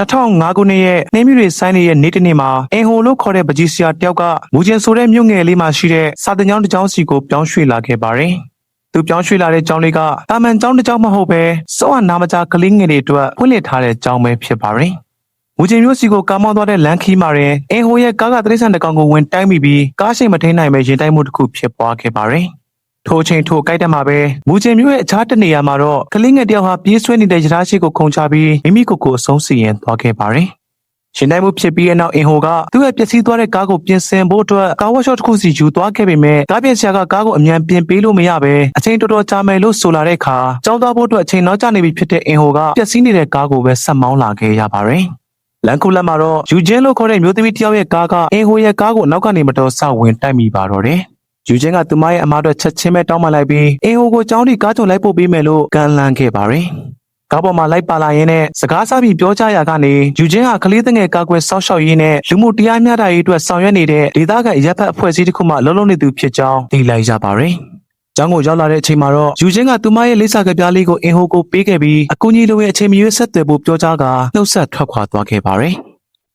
2005 ခုနှစ်ရဲ့နှင်းမြူတွေဆိုင်းနေတဲ့နေ့တစ်နေ့မှာအင်ဟိုလို့ခေါ်တဲ့ပကြီးဆရာတယောက်ကမူကျင်ဆိုတဲ့မြို့ငယ်လေးမှာရှိတဲ့စာတင်ကျောင်းတစ်ကျောင်းစီကိုပြောင်းရွှေ့လာခဲ့ပါတယ်။သူပြောင်းရွှေ့လာတဲ့ကျောင်းလေးကတာမန်ကျောင်းတစ်ကျောင်းမဟုတ်ပဲစောအနာမကြကလေးငယ်တွေအတွက်ဖွင့်လှစ်ထားတဲ့ကျောင်းပဲဖြစ်ပါတယ်။မူကျင်မြို့စီကိုကားမောင်းသွားတဲ့လမ်းခီးမှာရင်အင်ဟိုရဲ့ကားကတိရစ္ဆာန်တစ်ကောင်ကိုဝင်တိုက်မိပြီးကားရှိန်မထိန်နိုင်ပဲရင်တိုက်မှုတစ်ခုဖြစ်ပွားခဲ့ပါတယ်။ထိုချိန်ထိုကိုက်တက်မှာပဲမူကျင်မြို့ရဲ့အခြားတနေရာမှာတော့ကလေးငယ်တယောက်ဟာပြေးဆွဲနေတဲ့ရထားရှိကိုခုန်ချပြီးမိမိကိုယ်ကိုအဆုံးစီရင်သွားခဲ့ပါတယ်။ရှင်နိုင်မှုဖြစ်ပြီးတဲ့နောက်အင်ဟိုကသူ့ရဲ့ပျက်စီးသွားတဲ့ကားကိုပြင်ဆင်ဖို့အတွက်ကားဝါရှော့တစ်ခုစီယူသွားခဲ့ပေမဲ့ကားပြင်ဆရာကကားကိုအမြန်ပြင်ပေးလို့မရပဲအချိန်တော်တော်ကြာမယ်လို့ဆိုလာတဲ့အခါကြောင်းသွားဖို့အတွက်အချိန်နောက်ကျနေပြီဖြစ်တဲ့အင်ဟိုကပျက်စီးနေတဲ့ကားကိုပဲဆက်မောင်းလာခဲ့ရပါတယ်။လန်ကူလက်မှာတော့ယူဂျင်းလို့ခေါ်တဲ့မျိုးသမီးတယောက်ရဲ့ကားကအင်ဟိုရဲ့ကားကိုနောက်ကနေမတော်ဆဝင်တိုက်မိပါတော့တယ်။ယူဂျင်းကသူမရဲ့အမားအတွက်ချက်ချင်းပဲတောင်းပန်လိုက်ပြီးအင်ဟိုကိုကြောင်းထိကားကြုံလိုက်ပို့ပေးမယ်လို့ကမ်းလှမ်းခဲ့ပါတယ်။ကားပေါ်မှာလိုက်ပါလာရင်းနဲ့စကားစားပြီးပြောကြရာကနေယူဂျင်းဟာကလေးငယ်ကာကွယ်စောင့်ရှောက်ရေးနဲ့လူမှုတရားမျှတရေးအတွက်ဆောင်ရွက်နေတဲ့ဒေသခံရပ်ဖက်အဖွဲ့အစည်းတစ်ခုမှလုံးလုံးနေသူဖြစ်ကြောင်းသိလိုက်ရပါတယ်။ကျောင်းကိုရောက်လာတဲ့အချိန်မှာတော့ယူဂျင်းကသူမရဲ့လိပ်စာကပြားလေးကိုအင်ဟိုကိုပေးခဲ့ပြီးအကူအညီလိုရဲ့အချိန်မရွေးဆက်သွယ်ဖို့ပြောကြားကာနှုတ်ဆက်ထွက်ခွာသွားခဲ့ပါတယ်။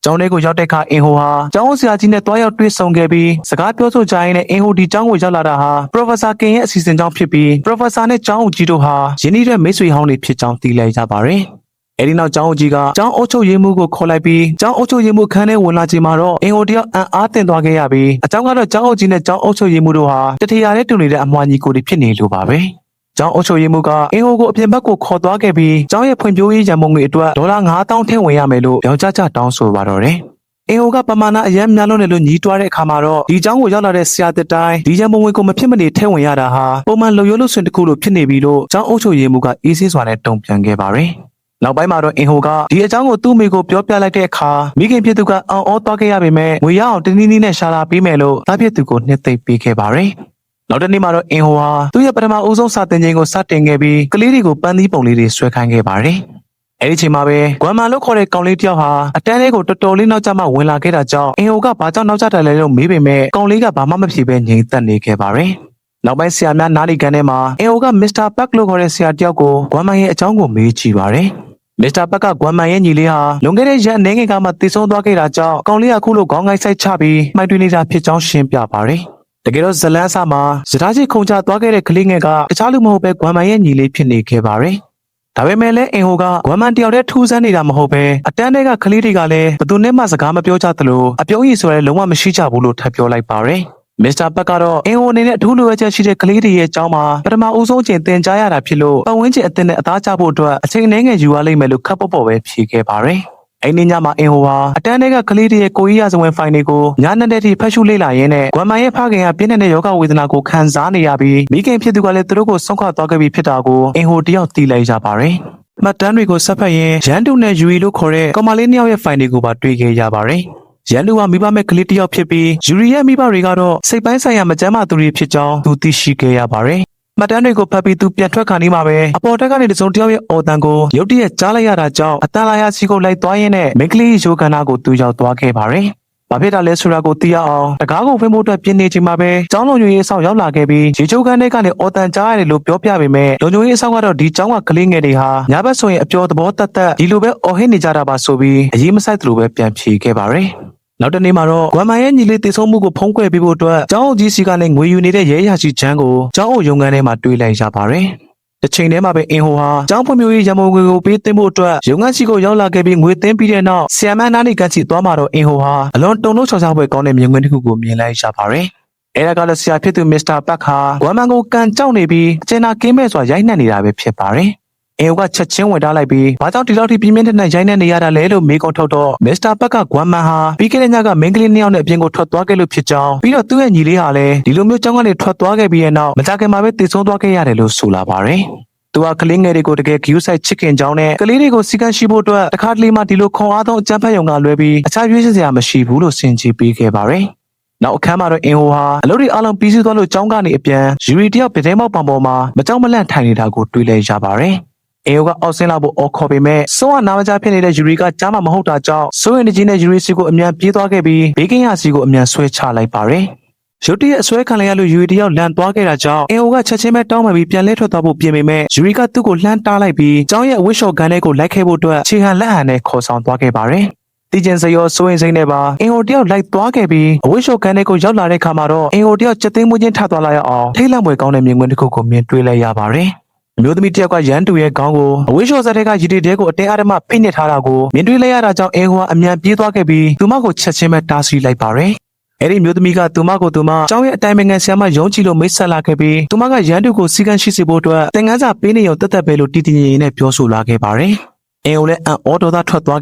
ကျောင်းထဲကိုရောက်တဲ့အခါအင်ဟိုဟာကျောင်းဆရာကြီးနဲ့တွားရောက်တွေ့ဆုံခဲ့ပြီးစကားပြောဆိုကြရင်းနဲ့အင်ဟိုဒီကျောင်းကိုရောက်လာတာဟာ Professor King ရဲ့အစီအစဉ်ကြောင့်ဖြစ်ပြီး Professor နဲ့ကျောင်းဦးကြီးတို့ဟာယင်းနှီးတဲ့မိတ်ဆွေဟောင်းတွေဖြစ်ကြောင်းသိလိုက်ရပါတယ်။အဲဒီနောက်ကျောင်းဦးကြီးကကျောင်းအုပ်ချုပ်ရေးမှူးကိုခေါ်လိုက်ပြီးကျောင်းအုပ်ချုပ်ရေးမှူးခန်းထဲဝင်လာချိန်မှာတော့အင်ဟိုတယောက်အံ့အားသင့်သွားခဲ့ရပြီးအကြောင်းကတော့ကျောင်းအုပ်ကြီးနဲ့ကျောင်းအုပ်ချုပ်ရေးမှူးတို့ဟာတထရာနဲ့တူနေတဲ့အမွှာညီကိုတွေဖြစ်နေလို့ပါပဲ။ကျောင်းအုပ်ချုပ်ရေးမှူးကအင်ဟိုကိုအပြင်ဘက်ကိုခေါ်သွားခဲ့ပြီးကျောင်းရဲ့ဖွံ့ဖြိုးရေးရန်ပုံငွေအတွက်ဒေါ်လာ9000ထည့်ဝင်ရမယ်လို့ပြောကြားတောင်းဆိုပါတော့တယ်။အင်ဟိုကပမာဏအယံများလုံးတယ်လို့ညီးတွားတဲ့အခါမှာတော့ဒီကျောင်းကိုရောက်လာတဲ့ဆရာတစ်တိုင်းဒီရန်ပုံငွေကိုမဖြစ်မနေထည့်ဝင်ရတာဟာပုံမှန်လုံရိုးလို့ဆွင်တစ်ခုလိုဖြစ်နေပြီလို့ကျောင်းအုပ်ချုပ်ရေးမှူးကအေးဆေးစွာနဲ့တုံ့ပြန်ခဲ့ပါတယ်။နောက်ပိုင်းမှာတော့အင်ဟိုကဒီအကြောင်းကိုသူ့မိကိုပြောပြလိုက်တဲ့အခါမိခင်ဖြစ်သူကအံ့ဩသွားခဲ့ရပေမဲ့ငွေရအောင်တနည်းနည်းနဲ့ရှာလာပေးမယ်လို့သားဖြစ်သူကိုနှစ်သိမ့်ပေးခဲ့ပါတယ်။နောက်တစ်နေ့မှာတော့အင်ဟိုဟာသူ့ရဲ့ပထမအဦးဆုံးစာသင်ချိန်ကိုစတင်ခဲ့ပြီးကလေးတွေကိုပန်းသီးပုံလေးတွေဆွဲခိုင်းခဲ့ပါတယ်။အဲဒီချိန်မှာပဲဂွမ်မာလို့ခေါ်တဲ့ကောင်လေးတယောက်ဟာအတန်းလေးကိုတော်တော်လေးနောက်ကျမှဝင်လာခဲ့တာကြောင့်အင်ဟိုကဘာကြောင့်နောက်ကျတယ်လဲလို့မေးပေမဲ့ကောင်လေးကဘာမှမဖြေပဲငြိမ်သက်နေခဲ့ပါတယ်။နောက်ပိုင်းဆရာများနားနေကန်ထဲမှာအင်ဟိုကမစ္စတာဘက်လို့ခေါ်တဲ့ဆရာတယောက်ကိုဂွမ်မာရဲ့အကြောင်းကိုမေးကြည့်ပါတယ်။မစ္စတာဘက်ကဂွမ်မာရဲ့ညီလေးဟာလွန်ခဲ့တဲ့ရက်အနည်းငယ်ကမှတည်ဆုံသွားခဲ့တာကြောင့်ကောင်လေးကခုလိုခေါင်းကိုက်ဆိုင်ချပြီးမှိုက်တွင်းနေတာဖြစ်ကြောင်းရှင်းပြပါတယ်။တကယ်တော့ဇလန်းဆာမှာစတားကြီးခုန်ချသွားခဲ့တဲ့ကလေးငယ်ကတခြားလူမဟုတ်ပဲဂွမ်မာရဲ့ညီလေးဖြစ်နေခဲ့ပါတယ်။ဒါပေမဲ့လည်းအင်ဟိုကဂွမ်မန်တယောက်တည်းထူးဆန်းနေတာမဟုတ်ပဲအတန်းတွေကကလေးတွေကလည်းဘယ်သူနဲ့မှစကားမပြောကြသလိုအပြုံးကြီးဆိုရဲလုံးဝမရှိကြဘူးလို့ထပ်ပြောလိုက်ပါတယ်။မစ္စတာဘက်ကတော့အင်ဟိုအနေနဲ့အထူးလိုအပ်ချက်ရှိတဲ့ကလေးတွေရဲ့အကြောင်းမှာပထမဦးဆုံးချိန်သင်ကြားရတာဖြစ်လို့ပတ်ဝန်းကျင်အသင်းနဲ့အသားကျဖို့အတွက်အချိန်နှဲငယ်ယူရလိမ့်မယ်လို့ခပ်ပေါ့ပေါ့ပဲဖြေခဲ့ပါတယ်။အဲ့ဒီညမှာအင်ဟိုဟာအတန်းတွေကကလေးတွေရဲ့ကိုကြီးရစဝင်ဖိုင်တွေကိုညနေတဲ့ထိဖတ်ရှုလေ့လာရင်းနဲ့ဂွမ်မန်ရဲ့ဖခင်ကပြင်းထန်တဲ့ယောဂဝေဒနာကိုခံစားနေရပြီးမိခင်ဖြစ်သူကလည်းသူတို့ကိုဆုံးခွာသွားခဲ့ပြီးဖြစ်တာကိုအင်ဟိုတယောက်သိလိုက်ရပါတယ်။မှတ်တမ်းတွေကိုဆက်ဖတ်ရင်ရန်တူနဲ့ယူရီလို့ခေါ်တဲ့ကောင်မလေးနှစ်ယောက်ရဲ့ဖိုင်တွေကိုပါတွေ့ခဲ့ရပါတယ်။ရန်တူကမိဘမဲ့ကလေးတစ်ယောက်ဖြစ်ပြီးယူရီရဲ့မိဘတွေကတော့စိတ်ပိုင်းဆိုင်ရာမကျန်းမာသူတွေဖြစ်ကြောင်းသူသိရှိခဲ့ရပါတယ်။မှတ်တမ်းတွေကိုဖတ်ပြီးသူပြန်ထွက်ခါနေမှာပဲအပေါ်တက်ကနေတစုံတစ်ယောက်ရဲ့အော်တန်ကိုရုတ်တရက်ကြားလိုက်ရတာကြောင့်အတန်လာရစီကိုလိုက်သွားရင်းနဲ့မိန်းကလေးရိုးကနာကိုသူရောက်သွားခဲ့ပါတယ်။ဘာဖြစ်တာလဲဆိုတာကိုသိရအောင်တကားကိုဖိဖို့အတွက်ပြင်နေချိန်မှာပဲကျောင်းလုံခြုံရေးအဆောင်ရောက်လာခဲ့ပြီးရေချိုးခန်းထဲကနေအော်တန်ကြားရတယ်လို့ပြောပြပေမဲ့လုံခြုံရေးအဆောင်ကတော့ဒီကျောင်းကကလေးငယ်တွေဟာညဘက်ဆိုရင်အပျော်သဘောတက်တက်ဒီလိုပဲအော်ဟစ်နေကြတာပါဆိုပြီးအရေးမဆိုင်သလိုပဲပြန်ဖြေခဲ့ပါတယ်။နောက်တနေ့မှာတော့ဂွမ်မာရဲ့ညီလေးတည်ဆုံမှုကိုဖုံးကွယ်ပေးဖို့အတွက်ကျောင်းအုပ်ကြီးစီကနေငွေယူနေတဲ့ရဲရရှိချမ်းကိုကျောင်းအုပ်ရုံးခန်းထဲမှာတွေ့လိုက်ရပါတယ်။တစ်ချိန်တည်းမှာပဲအင်ဟိုဟာကျောင်းဖွံ့ဖြိုးရေးရန်ပုံငွေကိုပေးသွင်းဖို့အတွက်ရုံးခန်းရှိကိုရောက်လာခဲ့ပြီးငွေသွင်းပြီးတဲ့နောက်ဆီယမ်မန်နားနေကန်ချီသွားမှာတော့အင်ဟိုဟာအလွန်တုန်လှုပ်ချော်ချားပွဲကောင်းတဲ့မြင်ကွင်းတစ်ခုကိုမြင်လိုက်ရပါတယ်။အဲဒါကလည်းဆရာဖြစ်သူမစ္စတာဘက်ဟာဂွမ်မန်ကိုကန်ကြောက်နေပြီးအကျဉ်းသားကင်းမဲ့စွာရိုက်နှက်နေတာပဲဖြစ်ပါတယ်။အင်ဟိုကချက်ချင်းဝင်ထားလိုက်ပြီးဘာကြောင့်ဒီလောက်ထိပြင်းပြင်းထန်ထန်ရိုက်နှက်နေရတာလဲလို့မေးခွန်းထုတ်တော့မစ္စတာဘက်ကဂွမ်မန်ဟာပြီးခဲ့တဲ့ညကမိန်းကလေးနှစ်ယောက်နဲ့အပြင်ကိုထွက်သွားခဲ့လို့ဖြစ်ကြောင်းပြီးတော့သူ့ရဲ့ညီလေးဟာလည်းဒီလိုမျိုးကျောင်းကနေထွက်သွားခဲ့ပြီးတဲ့နောက်မကြခင်မှာပဲတည်ဆုံသွားခဲ့ရတယ်လို့ဆိုလာပါတယ်။သူကကလေးငယ်တွေကိုတကယ်ဂယူးဆိုင်ချစ်ခင်ကြောင်းနဲ့ကလေးတွေကိုစီကံရှိဖို့အတွက်တခါတလေမှဒီလိုခွန်အားသုံးအကြမ်းဖက်ရုံကလွဲပြီးအခြားရွေးချယ်စရာမရှိဘူးလို့ဆင်ခြင်ပေးခဲ့ပါတယ်။နောက်အခန်းမှာတော့အင်ဟိုဟာအလုပ်တွေအလုံးပြီးစီးသွားလို့ကျောင်းကနေအပြန်ယူရီတယောက်ပြတင်းမောက်ပံပေါ်မှာမကြောက်မလန့်ထိုင်နေတာကိုတွေ့လိုက်ရပါတယ်။အင်ဟိုကအောက်ဆင်းလာဖို့အော်ခေါ်ပေမဲ့ဆုံးကနာမကျဖြစ်နေတဲ့ယူရီကကြားမှာမဟုတ်တာကြောင့်စိုးရင်တကြီးနဲ့ယူရီစီကိုအမြန်ပြေးသွားခဲ့ပြီးဘေးကင်းရစီကိုအမြန်ဆွဲချလိုက်ပါတယ်။ ရုတ်တရက်အစွဲခံလိုက်ရလို့ယူရီတယောက်လန်သွားခဲ့တာကြောင့်အင်ဟိုကချက်ချင်းပဲတောင်းပန်ပြီးပြန်လဲထွက်သွားဖို့ပြင်ပေမဲ့ယူရီကသူ့ကိုလှမ်းတားလိုက်ပြီးကျောင်းရဲ့အဝတ်လျှော်ကန်ထဲကိုလိုက်ခဲ့ဖို့အတွက်ခြေဟန်လက်ဟန်နဲ့ခေါ်ဆောင်သွားခဲ့ပါတယ်။တီကျင်စရောစိုးရင်စိမ့်နဲ့ပါအင်ဟိုတယောက်လိုက်သွားခဲ့ပြီးအဝတ်လျှော်ကန်ထဲကိုရောက်လာတဲ့ခါမှာတော့အင်ဟိုတယောက်ချက်သိမ်းမှုချင်းထသွားလာရအောင်ထိတ်လန့်ဖွယ်ကောင်းတဲ့မြင်ကွင်းတစ်ခုကိုမြင်တွေ့လိုက်ရပါတယ်။မျိုးသမီးတယောက်ကရန်တူရဲ့ခေါင်းကိုအဝတ်လျှော်စက်တွေကရီတီတဲကိုအတင်းအဓမ္မဖိနှိပ်ထားတာကိုမြင်တွေ့လိုက်ရတာကြောင့်အင်ဟိုကအမြန်ပြေးသွားခဲ့ပြီးသူမကိုချက်ချင်းပဲတားဆီးလိုက်ပါတယ်။အဲ့ဒီမျိုးသမီးကသူမကိုသူမကျောင်းရဲ့အတိုင်းပင်ငယ်ဆရာမယုံကြည်လို့မိတ်ဆက်လာခဲ့ပြီးသူမကရန်တူကိုစီကံရှိစေဖို့အတွက်သင်ခန်းစာပေးနေရုံတက်တက်ပဲလို့တီတီငင်ငင်နဲ့ပြောဆိုလာခဲ့ပါတယ်။အင်ဟိုလည်းအန်အော်ဒေါ်သားထွက်သွား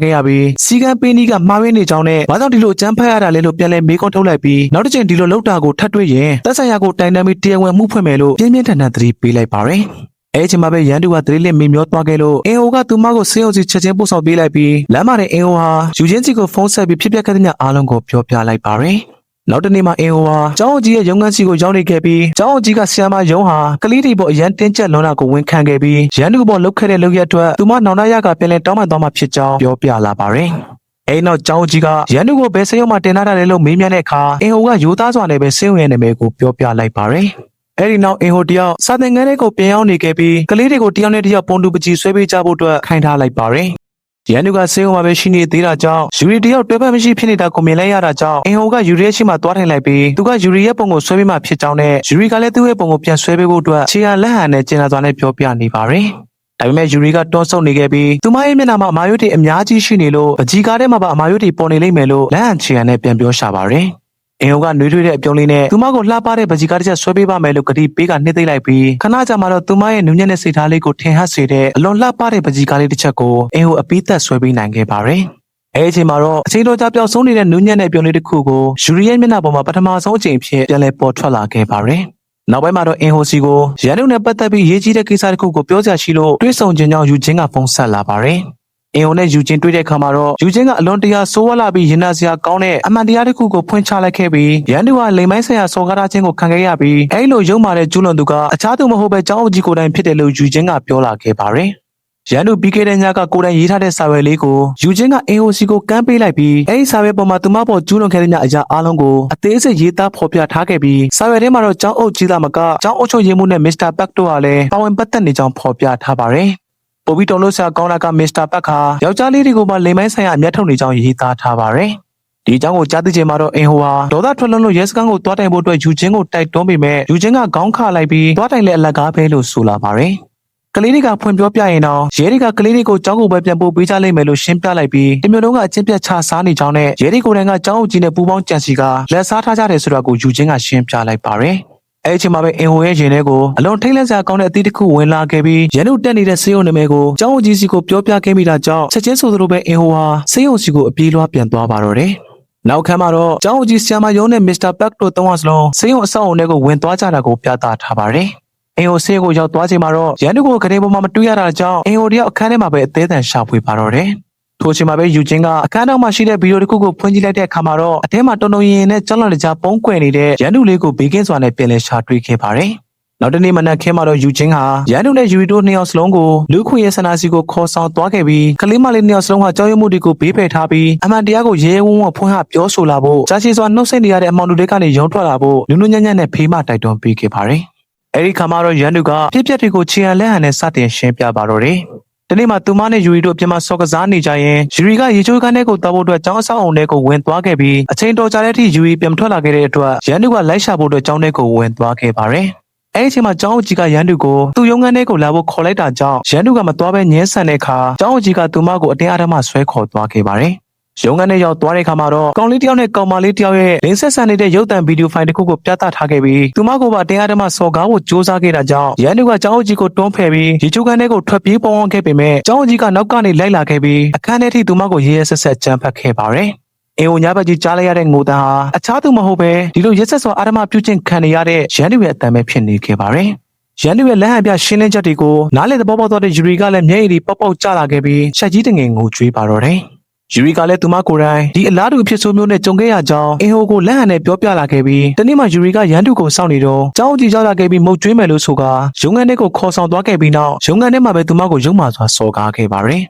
ခဲ့ရပြီးစီကံပေးနီးကမှားရင်းနေကြောင်းနဲ့ဘာကြောင့်ဒီလိုအကြမ်းဖက်ရတာလဲလို့ပြန်လဲမေးခွန်းထုတ်လိုက်ပြီးနောက်တစ်ချိန်ဒီလိုလောက်တာကိုထပ်တွေ့ရင်တက်ဆိုင်ရာကိုတိုင်တန်းပြီးတရားဝင်မှုဖွင့်မယ်လို့ပြင်းပြင်းထန်ထန်သတိပေးလိုက်ပါတယ်။အဲ့ဒီမှာပဲရန်တူကသတိလစ်မေမျောသွားခဲ့လို့အင်ဟိုကသူမကိုဆေးရုံစီချက်ချင်းပို့ဆောင်ပေးလိုက်ပြီးလမ်းမှာတဲ့အင်ဟိုဟာယူချင်းစီကိုဖုန်းဆက်ပြီးဖြစ်ပျက်ခဲ့တဲ့ညအားလုံးကိုပြောပြလိုက်ပါတယ်။နောက်တနေ့မှာအင်ဟိုဟာကျောင်းအကြီးရဲ့ရုံးခန်းစီကိုရောက်နေခဲ့ပြီးကျောင်းအကြီးကဆီယမ်မာယုံဟာကလေးတွေပေါ်အရန်တင်းကျပ်လွန်တာကိုဝန်ခံခဲ့ပြီးရန်တူပေါ်လှုပ်ခဲ့တဲ့လုပ်ရက်အတွက်သူမနောင်တရကပြန်လဲတောင်းပန်သွားမှဖြစ်ကြောင်းပြောပြလာပါတယ်။အဲ့နောက်ကျောင်းအကြီးကရန်တူကိုဘယ်ဆေးရုံမှာတင်ထားတယ်လို့မေးမြန်းတဲ့အခါအင်ဟိုကရိုးသားစွာနဲ့ပဲဆေးရုံရဲ့နာမည်ကိုပြောပြလိုက်ပါတယ်။အဲ့ဒီနောက်အင်ဟိုတယောက်စာသင်ခန်းထဲကိုပြန်ရောက်နေခဲ့ပြီးကလေးတွေကိုတယောက်နဲ့တယောက်ပုံတူပကြီးဆွဲပေးကြဖို့အတွက်ခိုင်းထားလိုက်ပါတယ်။ရန်သူကဆေးရုံမှာပဲရှိနေသေးတာကြောင့်ယူရီတယောက်တွဲဖက်မရှိဖြစ်နေတာကိုမြင်လိုက်ရတာကြောင့်အင်ဟိုကယူရီရဲ့ရှိမှသွားထိုင်လိုက်ပြီးသူကယူရီရဲ့ပုံကိုဆွဲပေးမှဖြစ်ကြောင်းနဲ့ယူရီကလည်းသူ့ရဲ့ပုံကိုပြန်ဆွဲပေးဖို့အတွက်ခြေဟန်လက်ဟန်နဲ့ကျင်လာစွာနဲ့ပြောပြနေပါတယ်။ဒါပေမဲ့ယူရီကတွန်းဆုတ်နေခဲ့ပြီးသူမရဲ့မျက်နှာမှာအမာရွတ်တွေအများကြီးရှိနေလို့ပကြီးကားထဲမှာပါအမာရွတ်တွေပေါ်နေလိမ့်မယ်လို့လက်ဟန်ခြေဟန်နဲ့ပြန်ပြောရှာပါတယ်။အင်ဟိုကနှွေးထွေးတဲ့အပြုံးလေးနဲ့သူမကိုလှပတဲ့ပကြီးကားတစ်ချက်ဆွဲပေးပါမယ်လို့ကတိပေးကနှိမ့်သိမ့်လိုက်ပြီးခဏကြာမှတော့သူမရဲ့နူးညံ့တဲ့စိတ်ထားလေးကိုထင်ဟပ်စေတဲ့အလွန်လှပတဲ့ပကြီးကားလေးတစ်ချက်ကိုအင်ဟိုအပီးသက်ဆွဲပေးနိုင်ခဲ့ပါတယ်။အဲဒီအချိန်မှာတော့အချိန်တော်ကြာပျောက်ဆုံးနေတဲ့နူးညံ့တဲ့အပြုံးလေးတစ်ခုကိုယူရီရဲ့မျက်နှာပေါ်မှာပထမဆုံးအချိန်ဖြစ်ပြန်လည်ပေါ်ထွက်လာခဲ့ပါတယ်။နောက်ပိုင်းမှာတော့အင်ဟိုစီကိုရန်သူနဲ့ပတ်သက်ပြီးရေးကြီးတဲ့ကိစ္စတစ်ခုကိုပြောကြရှိလို့တွေးဆုံခြင်းကြောင့်ယူချင်းကဖုန်းဆက်လာပါတယ်။အင်ဟိုနဲ့ယူချင်းတွေ့တဲ့အခါမှာတော့ယူချင်းကအလွန်တရာဆိုးဝါးလာပြီးရင်နာစရာကောင်းတဲ့အမှန်တရားတစ်ခုကိုဖွင့်ချလိုက်ခဲ့ပြီးရန်သူကလိမ်မိုင်းဆိုင်ရာစော်ကားခြင်းကိုခံခဲ့ရပြီးအဲဒီလိုရုံမာတဲ့ကျူးလွန်သူကအခြားသူမဟုတ်ပဲကျောင်းအကြီးကိုယ်တိုင်ဖြစ်တယ်လို့ယူချင်းကပြောလာခဲ့ပါတယ်။ရန်သူပြီးခဲ့တဲ့ညကကိုယ်တိုင်ရေးထားတဲ့စာရွက်လေးကိုယူချင်းကအင်ဟိုစီကိုကမ်းပေးလိုက်ပြီးအဲဒီစာရွက်ပေါ်မှာသူမပေါ်ကျူးလွန်ခဲ့တဲ့ညအရာအလုံးကိုအသေးစိတ်ရေးသားဖော်ပြထားခဲ့ပြီးစာရွက်ထဲမှာတော့ကျောင်းအုပ်ကြီးသားမကကျောင်းအုပ်ချုပ်ရေးမှူးနဲ့မစ္စတာဘက်တို့ဟာလည်းပါဝင်ပတ်သက်နေကြောင်းဖော်ပြထားပါတယ်။ပိုပြီးတုံလို့ဆရာကောင်းတာကမစ္စတာဘက်ခါယောက်ျားလေးတွေကိုမှလိမ်မိုင်းဆိုင်ရာအမျက်ထုတ်နေကြောင်းရေးသားထားပါတယ်။ဒီအကြောင်းကိုကြားသိချိန်မှာတော့အင်ဟိုဟာဒေါသထွက်လွန်လို့ရဲစခန်းကိုတွားတိုင်ဖို့အတွက်ယူချင်းကိုတိုက်တွန်းပေမဲ့ယူချင်းကခေါင်းခလိုက်ပြီးတွားတိုင်လည်းအလကားပဲလို့ဆိုလာပါတယ်။ကလေးတွေကဖွင့်ပြောပြရင်တော့ရဲတွေကကလေးတွေကိုကျောင်းကိုပဲပြန်ပို့ပေးကြလိမ့်မယ်လို့ရှင်းပြလိုက်ပြီးတမျိုးလုံးကအချင်းပြတ်ချစားနေကြောင်းနဲ့ရဲတွေကိုယ်တိုင်ကကျောင်းအုပ်ကြီးနဲ့ပူးပေါင်းကြံစီကလက်စားထားကြတယ်ဆိုတာကိုယူချင်းကရှင်းပြလိုက်ပါတယ်။အဲ့ဒီအချိန်မှာပဲအင်ဟိုရဲ့ရင်ထဲကိုအလွန်ထိတ်လန့်စရာကောင်းတဲ့အသီးတစ်ခုဝင်လာခဲ့ပြီးရန်သူတက်နေတဲ့ဆေးရုံနာမည်ကိုကျောင်းအုပ်ကြီးစီကိုပြောပြခဲ့မိတာကြောင့်ချက်ချင်းဆိုသလိုပဲအင်ဟိုဟာဆေးရုံစီကိုအပြေးလွှားပြန်သွားပါတော့တယ်။နောက်ခန်းမှာတော့ကျောင်းအုပ်ကြီးဆီယမ်မာယုံနဲ့မစ္စတာဘက်တို့သုံးယောက်စလုံးဆေးရုံအဆောက်အအုံထဲကိုဝင်သွားကြတာကိုပြသထားပါတယ်။အင်ဟိုဆေးကိုရောက်သွားချိန်မှာတော့ရန်သူကိုကလေးပေါ်မှာမတွေ့ရတာကြောင့်အင်ဟိုတယောက်အခန်းထဲမှာပဲအသေးအံရှာဖွေပါတော့တယ်။ထိုချိန်မှာပဲယူချင်းကအခန်းထဲမှာရှိတဲ့ဗီဒီယိုတစ်ခုကိုဖွင့်ကြည့်လိုက်တဲ့အခါမှာတော့အထဲမှာတုံတုံရင်ရင်နဲ့ကြောက်လန့်တကြားပုံကွယ်နေတဲ့ရန်သူလေးကိုဘေးကင်းစွာနဲ့ပြန်လည်ရှာတွေ့ခဲ့ပါတယ်။နောက်တနေ့မနက်ခင်းမှာတော့ယူချင်းဟာရန်သူနဲ့ယူရီတို့နှစ်ယောက်စလုံးကိုလူခွင့်ရေးဆန္ဒစီကိုခေါ်ဆောင်သွားခဲ့ပြီးကလေးမလေးနှစ်ယောက်စလုံးဟာကြောက်ရွံ့မှုတွေကိုဘေးဖယ်ထားပြီးအမှန်တရားကိုရဲရဲဝံ့ဝံ့ဖွင့်ဟပြောဆိုလာဖို့ကြာရှည်စွာနှုတ်ဆက်နေရတဲ့အမောင်တို့တွေကနေရုံထွက်လာဖို့နူးနူးညံ့ညံ့နဲ့ဖေးမတိုက်တွန်းပေးခဲ့ပါတယ်။အဲဒီခါမှာတော့ရန်သူကပြစ်ပြက်တွေကိုခြေဟန်လက်ဟန်နဲ့စတင်ရှင်းပြပါတော့တယ်။ဒီနေ့မှာသူမနဲ့ယူရီတို့အပြင်မှာစော်ကစားနေကြရင်ယူရီကရေချိုးခန်းထဲကိုတောက်ဖို့အတွက်ကျောင်းအဆောက်အုံထဲကိုဝင်သွားခဲ့ပြီးအချိန်တော်ကြာတဲ့အထိယူရီပြန်ထွက်လာခဲ့တဲ့အတွက်ရန်သူကလိုက်ရှာဖို့အတွက်ကျောင်းထဲကိုဝင်သွားခဲ့ပါတယ်။အဲဒီအချိန်မှာကျောင်းအကြီးကရန်သူကိုသူ့ရုံးခန်းထဲကိုလာဖို့ခေါ်လိုက်တာကြောင့်ရန်သူကမသွားဘဲညှင်းဆန်တဲ့အခါကျောင်းအကြီးကသူမကိုအတင်းအဓမ္မဆွဲခေါ်သွားခဲ့ပါတယ်။ရုံးခန်းထဲရောက်သွားတဲ့အခါမှာတော့ကောင်လေးတယောက်နဲ့ကောင်မလေးတယောက်ရဲ့လင်းဆက်ဆန်နေတဲ့ရုပ်သံဗီဒီယိုဖိုင်တစ်ခုကိုပြသထားခဲ့ပြီးသူမကိုပါအတင်းအဓမ္မစော်ကားဖို့ကြိုးစားခဲ့တာကြောင့်ရန်သူကကျောင်းအကြီးကိုတွန်းဖယ်ပြီးရေချိုးခန်းထဲကိုထွက်ပြေးပေါင်းခဲ့ပေမဲ့ကျောင်းအကြီးကနောက်ကနေလိုက်လာခဲ့ပြီးအခန်းထဲထိသူမကိုရဲရဲဆက်ဆက်ကြမ်းဖက်ခဲ့ပါတယ်။အင်ဟိုညာဘက်ကြီးကြားလိုက်ရတဲ့ငိုတန်းဟာအခြားသူမဟုတ်ပဲဒီလိုရက်ဆက်စွာအာဓမ္မပြုကျင့်ခံနေရတဲ့ရန်သူရဲ့အတန်ပဲဖြစ်နေခဲ့ပါတယ်။ရန်သူရဲ့လက်ဟန်ပြရှင်းလင်းချက်တွေကိုနားလည်သဘောပေါက်သွားတဲ့ယူရီကလည်းမျက်ရည်တွေပေါက်ပေါက်ကျလာခဲ့ပြီးချက်ကြီးတငယ်ငိုကြွေးပါတော့တယ်။ယူရီကလည်းသူမကိုယ်တိုင်ဒီအလားတူအဖြစ်ဆိုးမျိုးနဲ့ကြုံခဲ့ရကြောင်းအင်ဟိုကိုလက်ဟန်နဲ့ပြောပြလာခဲ့ပြီးတနေ့မှယူရီကရန်သူကိုစောင့်နေတော့ကျောင်းကြီးရောက်လာခဲ့ပြီးမုတ်ကျွေးမယ်လို့ဆိုကရုံးခန်းထဲကိုခေါ်ဆောင်သွားခဲ့ပြီးနောက်ရုံးခန်းထဲမှာပဲသူမကိုရုံမာစွာစော်ကားခဲ့ပါတယ်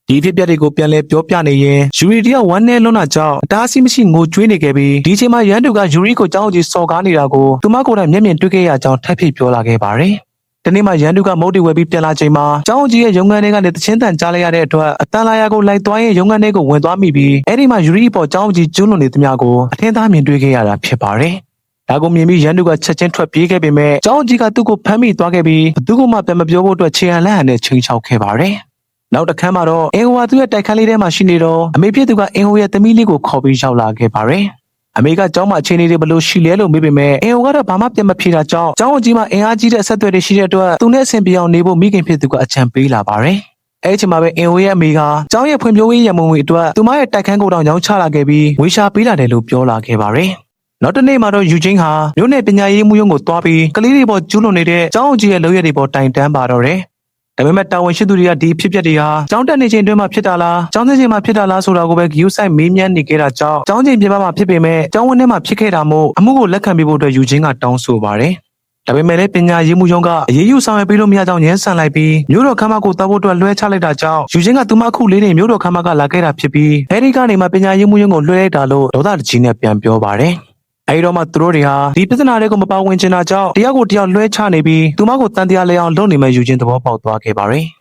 ဒီဖြစ်ပျက်တွေကိုပြန်လဲပြောပြနေရင်ယူရီတယောက်ဝမ်းနဲ့လွန်းတာကြောင့်အတားအဆီးမရှိငိုကြွေးနေခဲ့ပြီးဒီချိန်မှာရန်သူကယူရီကိုကြောင်းကြီးစော်ကားနေတာကိုသူမကိုယ်တိုင်မျက်မြင်တွေ့ခဲ့ရကြောင်းထပ်ဖြည့်ပြောလာခဲ့ပါတယ်။ဒီနေ့မှရန်သူကမုတ်တီဝဲပြီးပြန်လာချိန်မှာကြောင်းကြီးရဲ့ရုံငန်းထဲကနေတချင်းတန်ကြားလိုက်ရတဲ့အတွက်အတန်လာယာကိုလိုက်သွားရင်ရုံငန်းထဲကိုဝင်သွားမိပြီးအဲ့ဒီမှာယူရီပေါ်ကြောင်းကြီးကျွလွန်နေသမျှကိုအထင်သားမြင်တွေ့ခဲ့ရတာဖြစ်ပါတယ်။ဒါကိုမြင်ပြီးရန်သူကချက်ချင်းထွက်ပြေးခဲ့ပေမဲ့ကြောင်းကြီးကသူ့ကိုဖမ်းမိသွားခဲ့ပြီးဘသူကမှပြန်မပြောဖို့အတွက်ခြေဟန်လက်ဟန်နဲ့ချိန်ချောက်ခဲ့ပါတယ်။နောက်တစ်ခါမှတော့အင်ဟိုဟာသူ့ရဲ့တိုက်ခန်းလေးထဲမှာရှိနေတော့အမေဖြစ်သူကအင်ဟိုရဲ့သမီးလေးကိုခေါ်ပြီးရောက်လာခဲ့ပါတယ်။အမေကကျောင်းမှာအခြေအနေတွေဘယ်လိုရှိလဲလို့မေးပေမဲ့အင်ဟိုကတော့ဘာမှပြန်မဖြေတာကြောင့်ကျောင်းကြီးမှာအင်အားကြီးတဲ့အဆက်အသွယ်တွေရှိတဲ့အတွက်သူနဲ့အဆင်ပြေအောင်နေဖို့မိခင်ဖြစ်သူကအကြံပေးလာပါတယ်။အဲ့ဒီချိန်မှာပဲအင်ဟိုရဲ့အမေကကျောင်းရဲ့ဖွံ့ဖြိုးရေးရမုံငွေအတွက်သူမရဲ့တိုက်ခန်းကိုတောင်ရောင်းချလာခဲ့ပြီးဝေရှာပေးလာတယ်လို့ပြောလာခဲ့ပါတယ်။နောက်တစ်နေ့မှာတော့ယူချင်းဟာမြို့နယ်ပညာရေးမှုရုံးကိုတွားပြီးကလေးတွေပေါ်ကျူးလွန်နေတဲ့ကျောင်းကြီးရဲ့လုပ်ရည်တွေပေါ်တိုင်တန်းပါတော့တယ်။ဒါပေမဲ့တာဝန်ရှိသူတွေကဒီဖြစ်ပျက်တွေဟာကျောင်းတက်နေချိန်တွင်မှဖြစ်တာလားကျောင်းတက်ချိန်မှဖြစ်တာလားဆိုတာကိုပဲဂရုစိုက်မေးမြန်းနေကြတာကြောင့်ကျောင်းချိန်ပြင်ပမှာဖြစ်ပေမဲ့ကျောင်းဝင်းထဲမှာဖြစ်ခဲ့တာမို့အမှုကိုလက်ခံပေးဖို့အတွက်ယူချင်းကတောင်းဆိုပါတယ်။ဒါပေမဲ့လည်းပညာရေးမှုရုံးကအရေးယူဆောင်ရွက်ပေးလို့မရကြောင်းညှင်းဆန်လိုက်ပြီးမြို့တော်ခမ်းမကိုတောက်ဖို့အတွက်လွှဲချလိုက်တာကြောင့်ယူချင်းကသူမခုလေးနေမြို့တော်ခမ်းမကလာခဲ့တာဖြစ်ပြီးအဲဒီကနေမှပညာရေးမှုရုံးကိုလွှဲလိုက်တာလို့ဒေါသတကြီးနဲ့ပြန်ပြောပါတယ်။အဲဒီတော့မှသူတို့တွေဟာဒီပြဿနာတွေကိုမပါဝင်ချင်တာကြောင့်တယောက်ကိုတယောက်လွှဲချနေပြီးသူမကိုတန်တရားလဲအောင်လုပ်နေမှယူချင်းသဘောပေါက်သွားခဲ့ပါတယ်။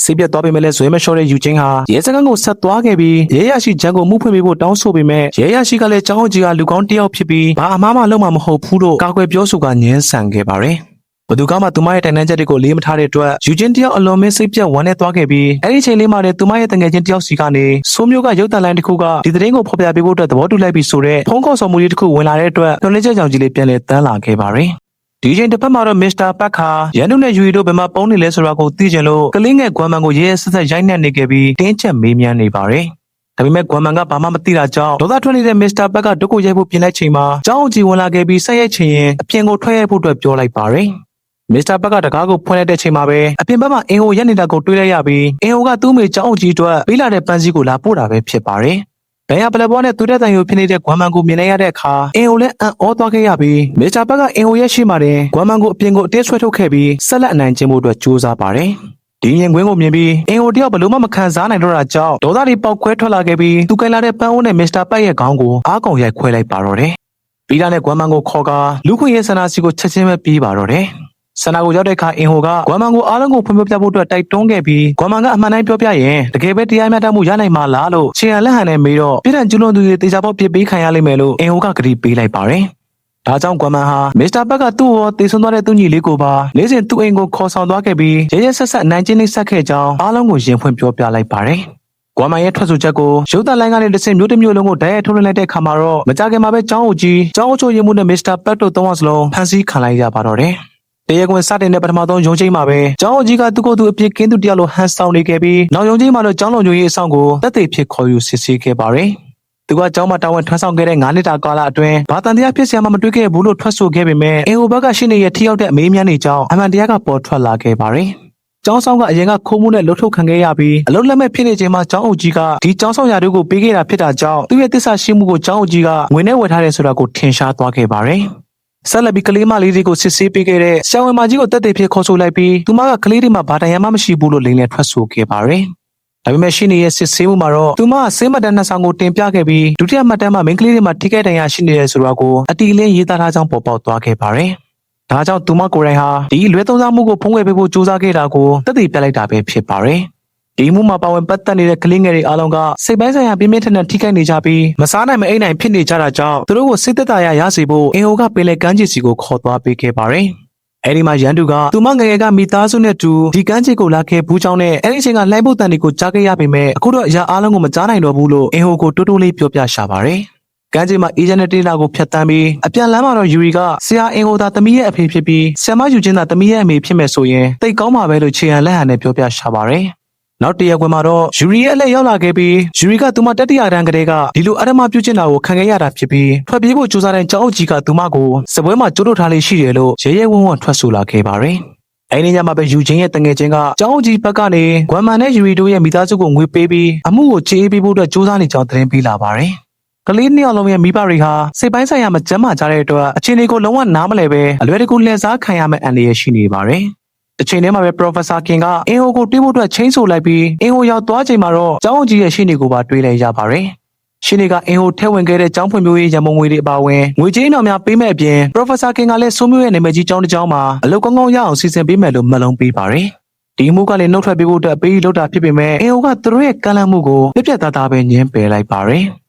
စိတ်ပြတ်သွားပေမဲ့လည်းဇွဲမလျှော့တဲ့ယူချင်းဟာရဲစခန်းကိုဆက်သွားခဲ့ပြီးရဲရရှိဂျန်ကိုမှုဖွင့်ပေးဖို့တောင်းဆိုပေမဲ့ရဲရရှိကလည်းကျောင်းကြီးကလူကောင်းတယောက်ဖြစ်ပြီးဘာအမှားမှလုပ်မှာမဟုတ်ဘူးလို့ကာကွယ်ပြောဆိုကညှင်းဆန်ခဲ့ပါတယ်။ဘသူကမှသူမရဲ့တိုင်တန်းချက်တွေကိုလေးမထားတဲ့အတွက်ယူချင်းတယောက်အလွန်မင်းစိတ်ပြတ်ဝမ်းနဲ့သွားခဲ့ပြီးအဲ့ဒီချိန်လေးမှာလည်းသူမရဲ့တငယ်ချင်းတယောက်စီကနေဆိုးမျိုးကရုပ်တံလိုင်းတစ်ခုကဒီသတင်းကိုဖော်ပြပေးဖို့အတွက်သဘောတူလိုက်ပြီးဆိုတဲ့ဖုန်းခေါ်ဆောင်မှုလေးတစ်ခုဝင်လာတဲ့အတွက်ညှို့နှင်းချက်ကြောင့်ကြီးလေးပြန်လဲတန်းလာခဲ့ပါတယ်။ဒီချိန်တစ်ဖက်မှာတော့မစ္စတာပတ်ခါရန်သူနဲ့ယူရီတို့ဘယ်မှာပုံနေလဲဆိုတာကိုသိချင်လို့ကလေးငယ်ကွမ်မန်ကိုရဲရဲဆက်ဆက်ရိုက်နှက်နေခဲ့ပြီးတင်းချက်မေးမြန်းနေပါတယ်။ဒါပေမဲ့ကွမ်မန်ကဘာမှမသိတာကြောင့်ဒေါသထွက်နေတဲ့မစ္စတာပတ်ကဒုက္ခရိုက်ဖို့ပြင်လိုက်ချိန်မှာကျောင်းကြီးဝင်လာခဲ့ပြီးဆက်ရိုက်ချင်ရင်အပြင်ကိုထွက်ရိုက်ဖို့အတွက်ပြောလိုက်ပါတယ်။မစ္စတာပတ်ကတကားကိုဖွင့်လိုက်တဲ့ချိန်မှာပဲအပြင်ဘက်မှာအင်ဟိုရက်နေတာကိုတွေးလိုက်ရပြီးအင်ဟိုကသူ့မိကျောင်းကြီးအတွက်ပေးလာတဲ့ပန်းစည်းကိုလာပို့တာပဲဖြစ်ပါတယ်။ဘယ်ဟာပလက်ဘောနဲ့သူတဲ့တန်ယူဖြစ်နေတဲ့ကွမ်မန်ကိုမြင်လိုက်ရတဲ့အခါအင်ဟိုလည်းအံ့ဩသွားခဲ့ရပြီးမစ္စတာဘက်ကအင်ဟိုရဲ့ရှိမှတဲ့ကွမ်မန်ကိုအပြင်ကိုအတင်းဆွဲထုတ်ခဲ့ပြီးဆက်လက်အနိုင်ကျင့်ဖို့အတွက်ကြိုးစားပါတယ်။ဒီရင်ကွင်းကိုမြင်ပြီးအင်ဟိုတယောက်ဘလို့မှမခံစားနိုင်တော့တာကြောင့်ဒေါသတွေပေါက်ခွဲထွက်လာခဲ့ပြီးသူကင်လာတဲ့ပန်းအိုးနဲ့မစ္စတာဘက်ရဲ့ခေါင်းကိုအားကောင်ရိုက်ခွဲလိုက်ပါတော့တယ်။ပြီးတာနဲ့ကွမ်မန်ကိုခေါ်ကာလူခွင့်ရေးဆန္ဒစီကိုချက်ချင်းပဲပြေးပါတော့တယ်။ဆန္ဒကိုရောက်တဲ့အခါအင်ဟိုကကွမ်မန်ကိုအားလုံးကိုဖွင့်ပြဖို့အတွက်တိုက်တွန်းခဲ့ပြီးကွမ်မန်ကအမှန်တိုင်းပြောပြရင်တကယ်ပဲတရားမျှတမှုရနိုင်မှာလားလို့ခြေဟန်လက်ဟန်နဲ့မေးတော့ပြည်ထန်ကျွလွန်သူတွေတေချာပေါက်ပြစ်ပေးခံရလိမ့်မယ်လို့အင်ဟိုကကတိပေးလိုက်ပါတယ်။ဒါကြောင့်ကွမ်မန်ဟာမစ္စတာဘက်ကသူ့ကိုတေဆွမ်းသွားတဲ့သူညီလေးကိုပါနေ့စဉ်သူ့အိမ်ကိုခေါ်ဆောင်သွားခဲ့ပြီးရဲရဲဆက်ဆက်နိုင်ချင်းလေးဆက်ခဲ့ကြောင်းအားလုံးကိုရင်ဖွင့်ပြောပြလိုက်ပါတယ်။ကွမ်မန်ရဲ့ထွက်ဆိုချက်ကိုရုပ်သံလိုင်းကနေတစ်ဆင့်မျိုးတစ်မျိုးလုံးကိုဓာတ်ရိုက်ထုတ်လွှင့်လိုက်တဲ့အခါမှာတော့မကြခင်မှာပဲကျောင်းအုပ်ကြီးကျောင်းအုပ်ချုပ်ရေးမှူးနဲ့မစ္စတာဘက်တို့သုံးယောက်စလုံးဖမ်းဆီးခံလိုက်ရပါတော့တယ်။တရားခွင်စတင်တဲ့ပထမဆုံးရုံးချိန်မှာပဲကျောင်းအုပ်ကြီးကသူ့ကိုယ်သူအပြစ်ကင်းသူတယောက်လိုဟန်ဆောင်နေခဲ့ပြီးနောက်ရုံးချိန်မှာတော့ကျောင်းလုံခြုံရေးအဆောင်ကိုတပ်သိဖြစ်ခေါ်ယူစစ်ဆေးခဲ့ပါတယ်။သူကကျောင်းမှာတာဝန်ထမ်းဆောင်ခဲ့တဲ့9နှစ်တာကာလအတွင်းဘာတန်တရားဖြစ်စရာမှမတွေ့ခဲ့ဘူးလို့ထွက်ဆိုခဲ့ပေမဲ့အင်ဟိုဘက်ကရှိနေရထိရောက်တဲ့အမေးမြန်းနေကြောင်းအမှန်တရားကပေါ်ထွက်လာခဲ့ပါတယ်။ကျောင်းဆောင်ကအရင်ကခိုးမှုနဲ့လှုပ်ထုတ်ခံခဲ့ရပြီးအလုံးလက်မဲ့ဖြစ်နေချိန်မှာကျောင်းအုပ်ကြီးကဒီကျောင်းဆောင်ရာတွေကိုပေးခဲ့တာဖြစ်တာကြောင့်သူ့ရဲ့တစ္ဆာရှိမှုကိုကျောင်းအုပ်ကြီးကငွေနဲ့ဝယ်ထားတယ်ဆိုတာကိုထင်ရှားသွားခဲ့ပါတယ်။ဆက်လက်ပြီးကလေးမလေးတွေကိုစစ်ဆေးပေးခဲ့တဲ့ဆရာဝန်မကြီးကိုတက်တဲ့ဖြစ်ခေါ်ဆိုလိုက်ပြီးသူမကကလေးတွေမှာဘာတန်ရမှမရှိဘူးလို့လိမ့်လည်ထွက်ဆိုခဲ့ပါတယ်။ဒါပေမဲ့ရှိနေရဲ့စစ်ဆေးမှုမှာတော့သူမကဆေးမှတ်တမ်းနှစ်ဆောင်ကိုတင်ပြခဲ့ပြီးဒုတိယမှတ်တမ်းမှာမိန်းကလေးတွေမှာထိခိုက်ဒဏ်ရာရှိနေတယ်ဆိုတာကိုအတီးလင်းရေးသားထားကြောင်းပေါ်ပေါက်သွားခဲ့ပါတယ်။ဒါကြောင့်သူမကိုယ်တိုင်ဟာဒီလွဲသုံးစားမှုကိုဖုံးကွယ်ပေးဖို့ကြိုးစားခဲ့တာကိုတက်တည်ပြလိုက်တာပဲဖြစ်ပါတယ်။ဒီမှုမှာပါဝင်ပတ်သက်နေတဲ့ကလေးငယ်တွေအားလုံးကစိတ်ပိုင်းဆိုင်ရာပြင်းပြင်းထန်ထန်ထိခိုက်နေကြပြီးမစားနိုင်မအိပ်နိုင်ဖြစ်နေကြတာကြောင့်သူတို့ကိုစိတ်သက်သာရာရစေဖို့အင်ဟိုကပင်လယ်ကမ်းခြေစီကိုခေါ်သွားပေးခဲ့ပါတယ်။အဲဒီမှာရန်သူကသူမငယ်ငယ်ကမိသားစုနဲ့တူဒီကမ်းခြေကိုလာခဲ့ဘူးကြောင်းနဲ့အဲဒီအချိန်ကလှိုင်းပုတ်တန်တွေကိုကြားခဲ့ရပေမဲ့အခုတော့အရာအားလုံးကိုမကြားနိုင်တော့ဘူးလို့အင်ဟိုကိုတိုးတိုးလေးပြောပြရှာပါတယ်။ကမ်းခြေမှာအေဂျင့်နဲ့တေးလာကိုဖျက်တမ်းပြီးအပြန်လမ်းမှာတော့ယူရီကဆရာအင်ဟိုသာသမီးရဲ့အဖေဖြစ်ပြီးဆရာမယူချင်းသာသမီးရဲ့အမေဖြစ်မယ်ဆိုရင်တိတ်ကောင်းပါပဲလို့ခြေဟန်လက်ဟန်နဲ့ပြောပြရှာပါတယ်။နောက်တရက်ခွင်မှာတော့ယူရီရဲ့အလက်ရောက်လာခဲ့ပြီးယူရီကသူမတတိယတန်းကလေးကဒီလိုအရမပြုတ်ကျင်တာကိုခံခဲ့ရတာဖြစ်ပြီးထွက်ပြေးဖို့ကြိုးစားတဲ့ကျောင်းအုပ်ကြီးကသူမကိုစပွဲမှာကျိုးထုတ်ထားလေးရှိတယ်လို့ရဲရဲဝံ့ဝံ့ထွက်ဆိုလာခဲ့ပါတယ်။အဲဒီညမှာပဲယူချင်းရဲ့တငယ်ချင်းကကျောင်းအုပ်ကြီးဘက်ကနေဂွမ်မန်နဲ့ယူရီတို့ရဲ့မိသားစုကိုငွေပေးပြီးအမှုကိုချေးပေးဖို့အတွက်ကြိုးစားနေကြောင်းသတင်းပေးလာပါတယ်။ကလေးနှစ်ယောက်လုံးရဲ့မိဘတွေဟာစိတ်ပိုင်းဆိုင်ရာမကျန်းမာကြတဲ့အတွက်အခြေအနေကိုလုံးဝနားမလည်ပဲအလွယ်တကူလှည့်စားခံရမယ့်အန္တရာယ်ရှိနေပါတယ်။ တစ်ချိန်တည်းမှာပဲ Professor King ကအင်ဟိုကိုတွေးဖို့အတွက်ချင်းဆိုလိုက်ပြီးအင်ဟိုရောက်သွားချိန်မှာတော့ကျောင်းကြီးရဲ့ရှင်းနေကိုပါတွေးလိုက်ရပါတယ်။ရှင်းနေကအင်ဟိုထဲဝင်ခဲ့တဲ့ကျောင်းဖွင့်ပြိုးရေးရန်ပုံငွေတွေအပါအဝင်ငွေကြေးတော်များပေးမဲ့အပြင် Professor King ကလည်းစိုးမျိုးရဲ့နာမည်ကြီးကျောင်းတစ်ကျောင်းမှာအလုပ်ကောင်းကောင်းရအောင်စီစဉ်ပေးမယ်လို့မှတ်လုံးပေးပါတယ်။ဒီမှုကလည်းနှုတ်ထွက်ပေးဖို့အတွက်အပေးလုပ်တာဖြစ်ပေမဲ့အင်ဟိုကသူတို့ရဲ့ကမ်းလှမ်းမှုကိုပြပြသားသားပဲညှင်းပယ်လိုက်ပါတယ်။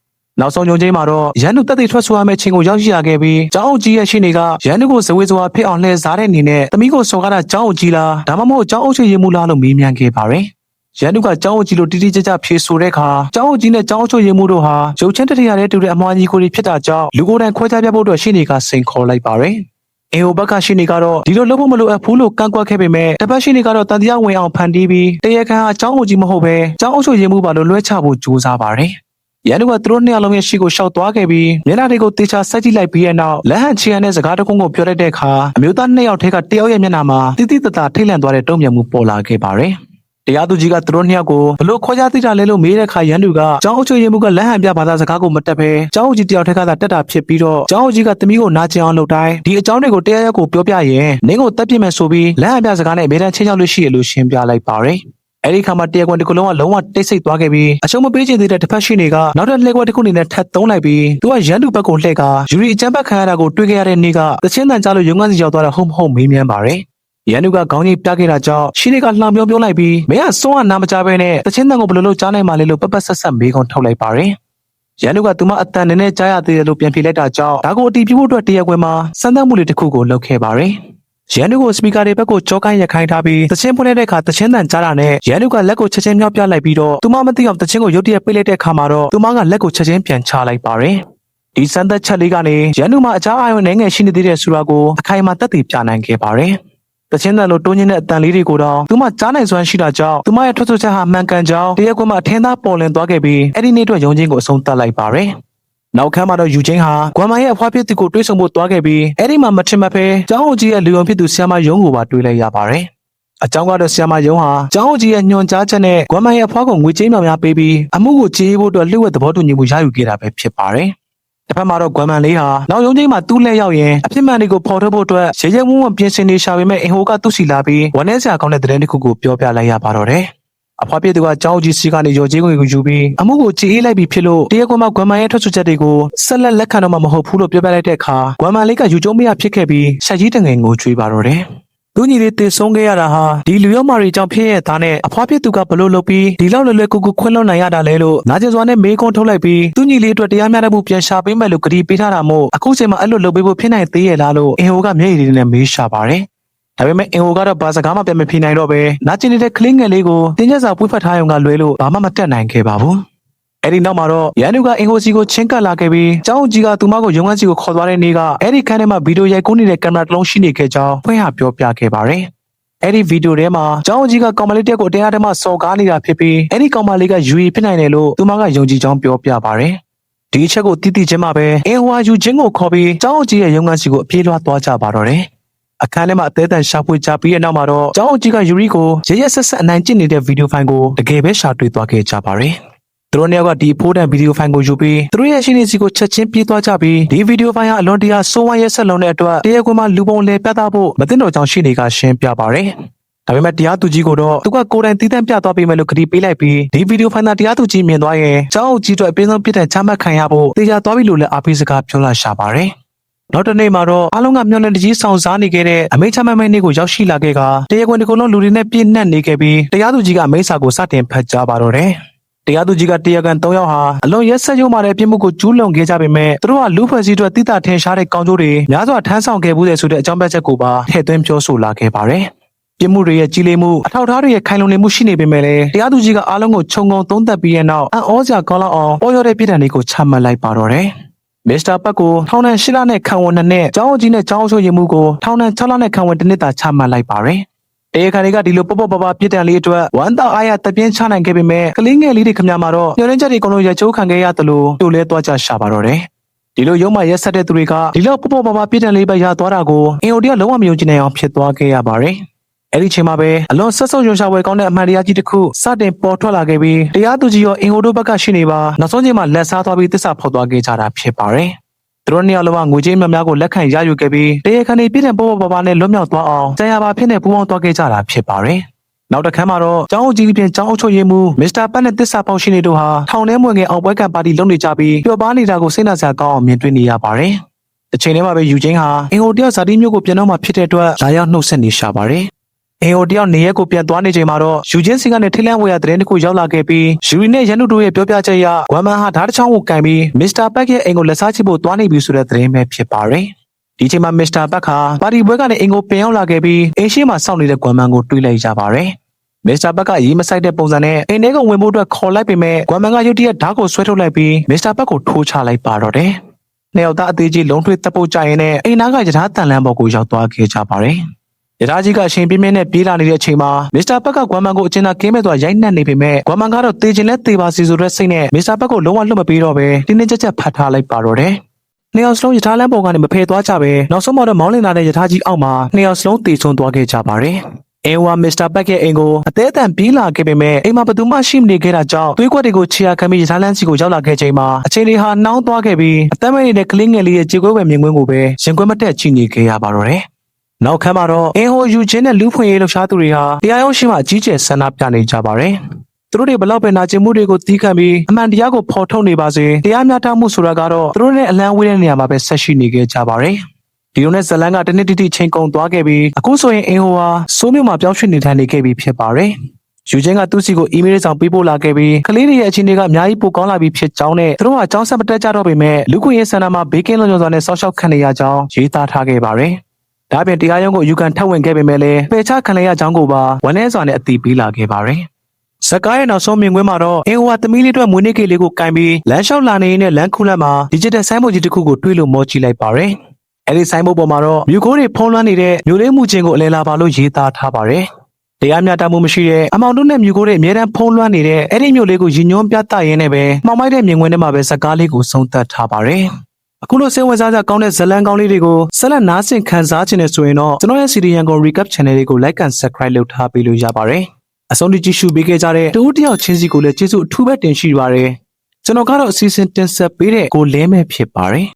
နောက်ဆုံးကြုံချင်းမှာတော့ရန်သူတက်သိထွက်ဆိုရမယ့်ချိန်ကိုရောက်ရှိလာခဲ့ပြီးကျောင်းအုပ်ကြီးရဲ့ရှင်းနေကရန်သူကိုဇဝေဇဝါဖြစ်အောင်လှည့်စားတဲ့အနေနဲ့သမီးကိုစော်ကားတာကျောင်းအုပ်ကြီးလားဒါမှမဟုတ်ကျောင်းအုပ်ချုပ်ရေးမှူးလားလို့မေးမြန်းခဲ့ပါတယ်။ရန်သူကကျောင်းအုပ်ကြီးလို့တိတိကျကျဖြေဆိုတဲ့အခါကျောင်းအုပ်ကြီးနဲ့ကျောင်းအုပ်ချုပ်ရေးမှူးတို့ဟာရုပ်ချင်းတရတဲ့တူတဲ့အမွှားကြီးကိုဖြစ်တာကြောင့်လူကိုယ်တိုင်ခွဲခြားပြဖို့အတွက်ရှင်းနေကစိန်ခေါ်လိုက်ပါတယ်။အင်ဟိုဘက်ကရှင်းနေကတော့ဒီလိုလုပ်ဖို့မလိုအပ်ဘူးလို့ကန့်ကွက်ခဲ့ပေမဲ့တပတ်ရှင်းနေကတော့တန်တရားဝင်အောင်ဖန်တီးပြီးတရားခံအကျောင်းအုပ်ကြီးမဟုတ်ပဲကျောင်းအုပ်ချုပ်ရေးမှူးပါလို့လွှဲချဖို့ကြိုးစားပါတယ်။ရန်သူကသူတို့နှစ်ယောက်လုံးရဲ့ရှေ့ကိုရှောက်သွားခဲ့ပြီးမျက်နှာတွေကိုတေချာဆက်ကြည့်လိုက်ပြီးတဲ့နောက်လက်ဟန်ချီရန်တဲ့စကားတခုကိုပြောလိုက်တဲ့အခါအမျိုးသားနှစ်ယောက်ထဲကတယောက်ရဲ့မျက်နှာမှာတိတိတတ်တာထိတ်လန့်သွားတဲ့တုံ့ပြန်မှုပေါ်လာခဲ့ပါတယ်။တရားသူကြီးကသူတို့နှစ်ယောက်ကိုဘလို့ခေါ်ကြသိတာလဲလို့မေးတဲ့အခါရန်သူကကျောင်းအုပ်ချုပ်ရေးမှူးကလက်ဟန်ပြဘာသာစကားကိုမတက်ဘဲကျောင်းအုပ်ကြီးတယောက်ထဲကသာတက်တာဖြစ်ပြီးတော့ကျောင်းအုပ်ကြီးကသမီးကိုနာကျင်အောင်လုပ်တိုင်းဒီအကြောင်းတွေကိုတရားရက်ကိုပြောပြရင်နင်းကိုတက်ပြစ်မယ်ဆိုပြီးလက်ဟန်ပြစကားနဲ့အမေတန်းချင်းချောက်လို့ရှိရလို့ရှင်းပြလိုက်ပါတယ်။အဲဒီခါမှာတရားကွန်တစ်ခုလုံးကလုံးဝတိတ်ဆိတ်သွားခဲ့ပြီးအရှုံးမပေးချင်သေးတဲ့တစ်ဖက်ရှိနေကနောက်ထပ်လှည့်ကွက်တစ်ခုအနေနဲ့ထပ်သုံးလိုက်ပြီးသူကရန်သူဘက်ကိုလှည့်ကယူရီအချမ်းပတ်ခံရတာကိုတွေ့ခဲ့ရတဲ့နေ့ကတချင်းတန်ကြားလို့ရုံးခန်းစီရောက်သွားတာဟုတ်မဟုတ်မေးမြန်းပါတယ်။ရန်သူကခေါင်းကြီးပြခဲ့တာကြောင့်ရှိနေကလှောင်ပြောလိုက်ပြီးမင်းကစွန်းကနားမကြဘဲနဲ့တချင်းတန်ကိုဘယ်လိုလုပ်ကြားနိုင်မှလဲလို့ပပဆက်ဆက်မေးခွန်းထုတ်လိုက်ပါတယ်။ရန်သူကသူမအတန်နဲ့ကြားရသေးတယ်လို့ပြန်ဖြေလိုက်တာကြောင့်ဒါကိုအတီးပြဖို့အတွက်တရားကွယ်မှာစမ်းသပ်မှုလေးတစ်ခုကိုလုပ်ခဲ့ပါတယ်။ရန်သူကိုစပီကာတွေဘက်ကိုကြောကိုင်းရခိုင်းထားပြီးတချင်းဖွင့်လိုက်တဲ့အခါတချင်းတန်ကြားတာနဲ့ရန်သူကလက်ကိုချက်ချင်းမြောက်ပြလိုက်ပြီးတော့သူမမသိအောင်တချင်းကိုရုတ်တရက်ပိတ်လိုက်တဲ့အခါမှာတော့သူမကလက်ကိုချက်ချင်းပြန်ချလိုက်ပါတယ်။ဒီစမ်းသက်ချက်လေးကနေရန်သူမှာအချားအာရုံနဲ့ငယ်ရှိနေသေးတဲ့ဆိုတာကိုအခိုင်အမာသက်သေပြနိုင်ခဲ့ပါတယ်။တချင်းတန်လိုတိုးညင်းတဲ့အတန်လေးတွေကိုတော့သူမကြားနိုင်စွမ်းရှိတာကြောင့်သူမရဲ့ထွက်ဆိုချက်ဟာမှန်ကန်ကြောင်းတရားကွယ်မှာအထင်သာပေါ်လင်သွားခဲ့ပြီးအဲ့ဒီနေ့အတွက်ယုံချင်းကိုအဆုံးသတ်လိုက်ပါတယ်။နောက်ခန်းမှာတော့ယူချင်းဟာကွမ်မိုင်ရဲ့အဖွားဖြစ်သူကိုတွေးဆုံဖို့သွားခဲ့ပြီးအဲ့ဒီမှာမထင်မှတ်ပဲကျောင်းအုပ်ကြီးရဲ့လူယုံဖြစ်သူဆရာမယုံကိုပါတွေးလိုက်ရပါတယ်။အကြောင်းကတော့ဆရာမယုံဟာကျောင်းအုပ်ကြီးရဲ့ညွှန်ကြားချက်နဲ့ကွမ်မိုင်ရဲ့အဖွားကိုငွေကြေးများများပေးပြီးအမှုကိုကြေးဖို့အတွက်လှုပ်ဝက်သဘောတူညီမှုရယူခဲ့တာပဲဖြစ်ပါတယ်။တစ်ဖက်မှာတော့ကွမ်မန်လေးဟာနောက်ယုံချင်းမှာတူးလက်ရောက်ရင်အဖြစ်မှန်တွေကိုဖော်ထုတ်ဖို့အတွက်ရေရဲဝုန်းဝန်းပြင်ဆင်နေရှာပေမဲ့အင်ဟိုကသူ့စီလာပြီးဝမ်းနည်းစရာကောင်းတဲ့သတင်းတစ်ခုကိုပြောပြလိုက်ရပါတော့တယ်။အဖွားဖြစ်သူကကျောင်းအုပ်ကြီးစီကနေရော်ချင်းကိုယူပြီးအမှုကိုကြေးအေးလိုက်ပြီးဖြစ်လို့တရားကွန်မှာကွမ်မန်ရဲ့ထွက်ဆိုချက်တွေကိုဆက်လက်ခံတော့မှမဟုတ်ဘူးလို့ပြောပြလိုက်တဲ့အခါကွမ်မန်လေးကယူကျုံးမရဖြစ်ခဲ့ပြီးဆက်ကြီးတငယ်ငိုကြွေးပါတော့တယ်။သူညီလေးတည်ဆုံးခဲ့ရတာဟာဒီလူရောမာရီကြောင့်ဖြစ်ရတဲ့သားနဲ့အဖွားဖြစ်သူကဘလို့လုပ်ပြီးဒီလောက်လွယ်လွယ်ကူကူခွင့်လွှတ်နိုင်ရတာလဲလို့နာကျင်စွာနဲ့မေးခွန်းထုတ်လိုက်ပြီးသူညီလေးအတွက်တရားမျှတမှုပြန်ရှာပေးမယ်လို့ကတိပေးထားတာမို့အခုချိန်မှာအဲ့လိုလုပ်ပေးဖို့ဖြစ်နိုင်သေးရဲ့လားလို့အင်ဟိုကမျက်ရည်လေးနဲ့မေးရှာပါတယ်။ဒါပေမဲ့အင်ဟိုကတော့ဘာစကားမှပြန်မဖြေနိုင်တော့ပဲနာကျင်နေတဲ့ကလေးငယ်လေးကိုတင်းကျပ်စွာပွေ့ဖက်ထားရုံကလွဲလို့ဘာမှမတက်နိုင်ခဲ့ပါဘူး။အဲ့ဒီနောက်မှာတော့ရန်သူကအင်ဟိုစီကိုချင်းကပ်လာခဲ့ပြီးကျောင်းကြီးကသူမကိုရုံးခန်းစီကိုခေါ်သွားတဲ့နေ့ကအဲ့ဒီခန်းထဲမှာဗီဒီယိုရိုက်ကူးနေတဲ့ကင်မရာတစ်လုံးရှိနေခဲ့ကြောင်းဖွင့်ဟပြောပြခဲ့ပါတယ်။အဲ့ဒီဗီဒီယိုထဲမှာကျောင်းကြီးကကောင်မလေးတက်ကိုတရားထဲမှာစော်ကားနေတာဖြစ်ပြီးအဲ့ဒီကောင်မလေးကယူရီဖြစ်နိုင်တယ်လို့သူမကယုံကြည်ကြောင်းပြောပြပါတယ်။ဒီအချက်ကိုတိတိချင်းမှပဲအင်ဟိုယူချင်းကိုခေါ်ပြီးကျောင်းကြီးရဲ့ရုံးခန်းစီကိုအပြေးလွှားသွားကြပါတော့တယ်။အခန်းထဲမှာအသေးအံရှာဖွေကြပြီးတဲ့နောက်မှာတော့ကျောင်းကြီးကယူရီကိုရရဆက်ဆက်အနိုင်ကျင့်နေတဲ့ဗီဒီယိုဖိုင်ကိုတကယ်ပဲရှာတွေ့သွားခဲ့ကြပါတယ်။သူတို့နှစ်ယောက်ကဒီဖိုးတန်ဗီဒီယိုဖိုင်ကိုယူပြီးသူတို့ရဲ့ရှင်းနေစီကိုချက်ချင်းပြေးသွားကြပြီးဒီဗီဒီယိုဖိုင်ဟာအလွန်တရာဆိုးဝါးရဲ့ဆက်လုံးတဲ့အတွက်တရားကွန်မှာလူပုံလဲပြသဖို့မသိတော့ကြောင်ရှိနေကရှင်းပြပါတယ်။ဒါပေမဲ့တရားသူကြီးကတော့သူကကိုယ်တိုင်တည်တံ့ပြသွားပေးမယ်လို့ကတိပေးလိုက်ပြီးဒီဗီဒီယိုဖိုင်သာတရားသူကြီးမြင်သွားရင်ကျောင်းအုပ်ကြီးတို့အပြင်းဆုံးပြစ်ဒဏ်ချမှတ်ခံရဖို့တေချာသွားပြီလို့လည်းအားပေးစကားပြောလာရှာပါတယ်။နောက်တစ်နေ့မှာတော့အားလုံးကမျှော်လင့်တကြီးဆောင်စားနေခဲ့တဲ့အမိန့်ချမှတ်မယ့်နေ့ကိုရောက်ရှိလာခဲ့ကတရားကွန်တစ်ခုလုံးလူတွေနဲ့ပြည့်နှက်နေခဲ့ပြီးတရားသူကြီးကအမိန့်စာကိုစတင်ဖတ်ကြားပါတော့တယ်။တရားသူကြီးကတရားခံ3ယောက်ဟာအလွန်ရက်စက်ရုံမာတဲ့ပြစ်မှုကိုကျူးလွန်ခဲ့ကြပေမဲ့သူတို့ကလူဖွဲ့စည်းအတွက်တိတာထင်ရှားတဲ့ကောင်ကျိုးတွေများစွာထမ်းဆောင်ခဲ့မှုတဲ့ဆိုတဲ့အကြောင်းပြချက်ကိုပါထည့်သွင်းပြောဆိုလာခဲ့ပါတယ်။ပြစ်မှုတွေရဲ့ကြီးလေးမှုအထောက်အထားတွေရဲ့ခိုင်လုံနေမှုရှိနေပေမဲ့လည်းတရားသူကြီးကအားလုံးကိုခြုံငုံသုံးသပ်ပြီးတဲ့နောက်အံ့ဩစရာကောင်းလောက်အောင်ပေါ်ရတဲ့ပြည်ထောင်တွေကိုချမှတ်လိုက်ပါတော့တယ်။မစ္စတာပတ်ကိုထောင်ဒဏ်8လနဲ့ခံဝန်2နှစ်ကျောင်းကြီးနဲ့ကျောင်းဆိုရင်မှုကိုထောင်ဒဏ်6လနဲ့ခံဝန်1နှစ်သာချမှတ်လိုက်ပါတယ်။တရားခံတွေကဒီလိုပေါ့ပေါ့ပါပြစ်ဒဏ်လေးအတွက်ဝမ်းသာအားရတပြင်းချနိုင်ခဲ့ပေမဲ့ကလေးငယ်လေးတွေခင်ဗျာမှာတော့ညှို့နှင်းချက်တွေအကုန်လုံးရချိုးခံခဲ့ရတယ်လို့တို့လဲသွားကြရှာပါတော့တယ်။ဒီလိုရုံးမှရက်ဆက်တဲ့သူတွေကဒီလိုပေါ့ပါပြစ်ဒဏ်လေးပဲရသွားတာကိုအင်အိုတရလုံးဝမယုံကြည်နိုင်အောင်ဖြစ်သွားခဲ့ရပါတယ်။အဲ့ဒီချိန်မှာပဲအလွန်ဆက်ဆုပ်ရွံရှာပွဲကောင်းတဲ့အမှန်တရားကြီးတစ်ခုစတင်ပေါ်ထွက်လာခဲ့ပြီးတရားသူကြီးရောအင်ဟိုတို့ဘက်ကရှိနေပါနောက်ဆုံးချိန်မှာလက်စားသွားပြီးသစ္စာဖော်သွားခဲ့ကြတာဖြစ်ပါတယ်။ သူ တို့နှစ်ယောက်လုံးကငွေကြေးများများကိုလက်ခံရယူခဲ့ပြီးတရားခံတွေပြည်တဲ့ပေါ်ပေါ်ပါနဲ့လွတ်မြောက်သွားအောင်ကြံရပါဖြစ်နေပူးပေါင်းသွားခဲ့ကြတာဖြစ်ပါတယ်။နောက်တစ်ခါမှာတော့ကျောင်းအကြီးပြင်ကျောင်းအုပ်ချုပ်ရေးမှူးမစ္စတာပတ်နဲ့တစ္ဆာပေါင်းရှိနေတို့ဟာထောင်ထဲမဝင်ခင်အောင်ပွဲကပါတီလုပ်နေကြပြီးပျော်ပါနေတာကိုစိတ်နှစရာကောင်းအောင်မြင်တွေ့နေရပါတယ်။တစ်ချိန်တည်းမှာပဲယူချင်းဟာအင်ဟိုတယောက်ဇာတိမျိုးကိုပြန်တော့မှဖြစ်တဲ့အတွက်လာရောက်နှုတ်ဆက်နေရှာပါတယ်။အင်ဟိုတယောက်နေရက်ကိုပြန်သွားနေချိန်မှာတော့ယူချင်းစီကနေထိလန့်ဝေရတဲ့တဲ့ကိုရောက်လာခဲ့ပြီးယူရီနဲ့ရန်နုတို့ရဲ့ပြောပြချက်အရဂွမ်မန်ဟာဓာတ်တစ်ချောင်းကိုကန်ပြီးမစ္စတာပတ်ရဲ့အိမ်ကိုလက်စားချဖို့သွားနေပြီဆိုတဲ့သတင်းပဲဖြစ်ပါတယ်။ဒီချိန်မှာမစ္စတာပတ်ကပါတီပွဲကနေအိမ်ကိုပြန်ရောက်လာခဲ့ပြီးအိမ်ရှိမှစောင့်နေတဲ့ဂွမ်မန်ကိုတွေ့လိုက်ကြပါတယ်။မစ္စတာဘက်ကရေးမဆိုင်တဲ့ပုံစံနဲ့အိမ်ထဲကိုဝင်ဖို့အတွက်ခေါ်လိုက်ပေမဲ့ဂွမ်မန်ကရုတ်တရက်ဓာတ်ကိုဆွဲထုတ်လိုက်ပြီးမစ္စတာဘက်ကိုထိုးချလိုက်ပါတော့တယ်။နှစ်ယောက်သားအသေးကြီးလုံးထွေးတပ်ဖို့ကြရင်နဲ့အိမ်နာကယထာတန်လန်းပေါ်ကိုရောက်သွားခဲ့ကြပါတယ်။ယထာကြီးကအချိန်ပြင်းပြင်းနဲ့ပြေးလာနေတဲ့အချိန်မှာမစ္စတာဘက်ကဂွမ်မန်ကိုအကျဉ်းသားကင်းမဲ့သွားရိုက်နှက်နေပေမဲ့ဂွမ်မန်ကတော့တေချင်လဲတေပါစီဆိုတဲ့စိတ်နဲ့မစ္စတာဘက်ကိုလုံးဝလွတ်မပေးတော့ပဲတင်းတင်းကြပ်ကြပ်ဖတ်ထားလိုက်ပါတော့တယ်။နှစ်ယောက်စလုံးယထာလန်းပေါ်ကနေမဖယ်သွားကြပဲနောက်ဆုံးမှတော့မောင်းလင်လာတဲ့ယထာကြီးအောက်မှာနှစ်ယောက်စလုံးတေဆုံးသွားခဲ့ကြပါတယ်။အဲဝါမစ္စတာဘက်ရဲ့အိမ်ကိုအသေးအတန်ပြေးလာခဲ့ပေမဲ့အိမ်မှာဘယ်သူမှရှိမနေခဲ့တာကြောင့်သွေးကွက်တွေကိုခြေရာခံပြီးရထားလမ်းစီကိုရောက်လာခဲ့ချိန်မှာအချိန်တွေဟာနှောင်းသွားခဲ့ပြီးအသက်မနေတဲ့ကလေးငယ်လေးရဲ့ခြေခွဲဝယ်မြင်ကွင်းကိုပဲရင်ခွဲမတက်ကြည့်နေခဲ့ရပါတော့တယ်။နောက်ခါမှာတော့အင်ဟိုယူချင်းနဲ့လူဖွင့်ရေးလှုပ်ရှားသူတွေဟာတရားရုံးရှိမှအကြီးကျယ်ဆန္ဒပြနေကြပါတယ်။သူတို့တွေဘလောက်ပဲနာကျင်မှုတွေကိုတီးခတ်ပြီးအမှန်တရားကိုဖော်ထုတ်နေပါစေတရားမျှတမှုဆိုတာကတော့သူတို့နဲ့အလံဝေးတဲ့နေရာမှာပဲဆက်ရှိနေခဲ့ကြပါတယ်။ဒီလိုနဲ့ဇလန်ကတနေ့တိချိန်ကုန်သွားခဲ့ပြီးအခုဆိုရင်အင်ဟိုဟာစိုးမြို့မှာပြောင်းရွှေ့နေထိုင်နေခဲ့ပြီဖြစ်ပါတယ်။ယူချင်းကသူ့စီကိုအီးမေးလ်ဆောင်ပေးပို့လာခဲ့ပြီးကလေးတွေရဲ့အခြေအနေကအများကြီးပိုကောင်းလာပြီဖြစ်ကြောင်းနဲ့သူတို့ဟာကျောင်းဆက်မတက်ကြတော့ပေမဲ့လူခွင့်ရေးစံနာမှာဘေးကင်းလုံခြုံစွာနဲ့စောင့်ရှောက်ခံနေရကြောင်းရေးသားထားခဲ့ပါတယ်။ဒါ့အပြင်တရားရုံးကိုယူကန်ထပ်ဝင်ခဲ့ပေမဲ့လည်းပယ်ချခံရကြောင်းကိုပါဝန်ထဲစွာနဲ့အသိပေးလာခဲ့ပါတယ်။စကားရဲ့နောက်ဆုံးမြင်ကွင်းမှာတော့အင်ဟိုဟာသမီးလေးအတွက်မွေးနေ့ကိလေးကိုကင်ပြီးလမ်းလျှောက်လာနေရင်းနဲ့လမ်းခုလတ်မှာဒီဂျစ်တယ်ဆိုင်းဘုတ်ကြီးတစ်ခုကိုတွေးလို့မောကြည့်လိုက်ပါတယ်။အဲဒီဆိုင်းဘုတ်ပေါ်မှာတော့မြူကိုးတွေဖုံးလွှမ်းနေတဲ့မျိုးလေးမှုချင်းကိုအလဲလာပါလို့ရေးသားထားပါတယ်။တရားမျှတမှုမရှိတဲ့အမောင်တို့နဲ့မြူကိုးတွေအမြဲတမ်းဖုံးလွှမ်းနေတဲ့အဲ့ဒီမျိုးလေးကိုရည်ညွှန်းပြသရင်းနဲ့ပဲမှောင်မိုက်တဲ့မြင်ကွင်းထဲမှာပဲစကားလေးကိုဆုံးသက်ထားပါတယ်။အခုလိုစိတ်ဝင်စားစရာကောင်းတဲ့ဇလန်ကောင်းလေးတွေကိုဆက်လက်နားဆင်ခံစားခြင်းနဲ့ဆိုရင်တော့ကျွန်တော်ရဲ့ CDN ကို Recap Channel လေးကို Like and Subscribe လုပ်ထားပေးလို့ရပါတယ်။အဆုံးထိကြည့်ရှုပေးခဲ့ကြတဲ့တူတယောက်ချင်းစီကိုလည်းကျေးဇူးအထူးပဲတင်ရှိပါတယ်။ကျွန်တော်ကတော့အစီအစဉ်တင်ဆက်ပေးတဲ့ကိုလင်းမဲ့ဖြစ်ပါတယ်